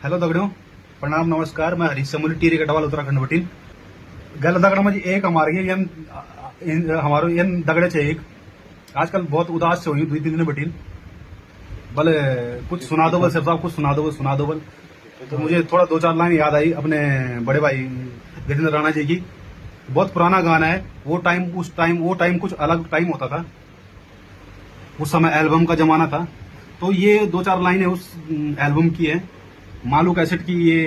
Hello दगड्यो, प्रणाम नमस्कार. मैं हरीश समूली टीरी गढ़वाल उत्तराखंड वटील गल दगड़ा में एक हमारे हमारो यन दगड़े छे एक आजकल बहुत उदास से हुई 2-3 दिन बटील भले कुछ सुना दो बल सिर्फ साहब, कुछ सुना दो बल. तो मुझे थोड़ा 2-4 लाइन याद आई अपने बड़े भाई गिरिंद्र राणा जी की. बहुत पुराना गाना है. वो टाइम कुछ अलग टाइम होता था. उस समय एल्बम का जमाना था. तो ये 2-4 लाइनें उस एल्बम की है. मालू कैसेट की ये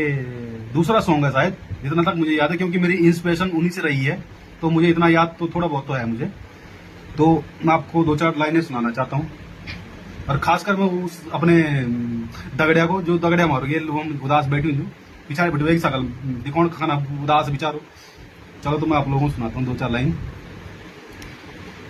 दूसरा सॉन्ग है शायद, जितना तक मुझे याद है, क्योंकि मेरी इंस्पिरेशन उन्हीं से रही है. तो मुझे इतना याद तो थोड़ा बहुत तो है मुझे. तो मैं आपको 2-4 लाइनें सुनाना चाहता हूँ. और खासकर मैं उस अपने दगड़िया को, जो दगड़िया मारो ये हम उदास बैठी हूँ पिछाड़े बैठे एक सकल दिखौन खाना उदास बिचारो. चलो तो मैं आप लोगों को सुनाता हूँ 2-4 लाइन.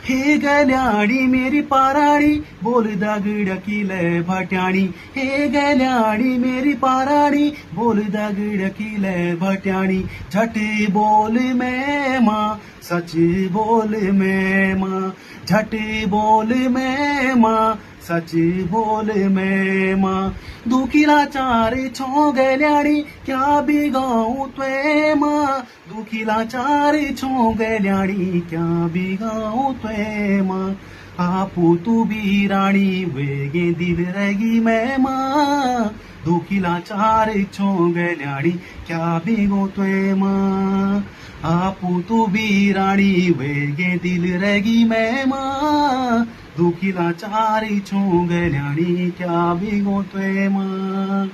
हे गल्याणी मेरी पाराणी बोल दगड़ की लय भट्याणी. हे गल्याणी मेरी पाराणी बोल दगड़ की लय भट्याणी. झट बोल मैं माँ सच बोल मैं माँ. झट बोल मैं माँ सच बोल मैं माँ. दुखीला चारे छो गल्याणी क्या बिगाऊं त्वे माँ. दुखीला चारे छो गल्याणी क्या बिगाऊं त्वे माँ. आपू तू भी राणी वेगे दिल रगी मैं माँ. दुखीला चारे छो गल्याणी क्या बिगो त्वे माँ. आपू तू भी राणी वेगे दिल रगी मैं माँ. दुखीला चारी छो गल्याणी क्या बिगो त्वे माँ.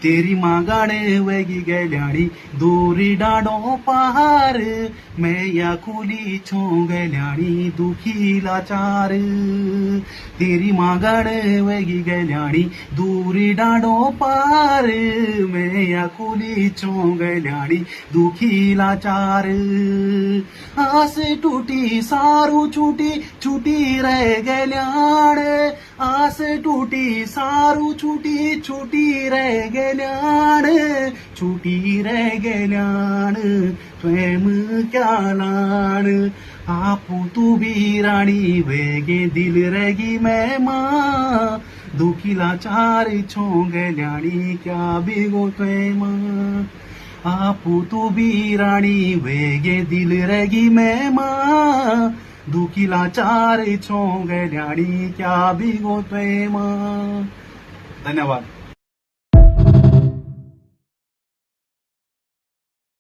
तेरी माँ गाणे वेगी गल्याणी दूरी डाडो पहार. मैं या खुली छो गल्याणी दुखीला चार. तेरी माँ गाणे वेगी गल्याणी दूरी डाडो पार. मैं या खुली छो गल्याणी दुखीला चार. आस टूटी सारू छूटी छूटी रह गल्याण. आस टूटी सारू छूटी छूटी रह गल्याण. छूटी रह गल्याण प्रेम क्या लाण. आपू तू भी राणी वेगे दिल रगी मैं माँ. दुखीला चार छो गल्याणी क्या बिगो त्वे माँ. आपू तू भी राणी वेगे दिल रगी मैं माँ. दुखीला चार छो गल्याणी क्या बिगो त्वे माँ. धन्यवाद.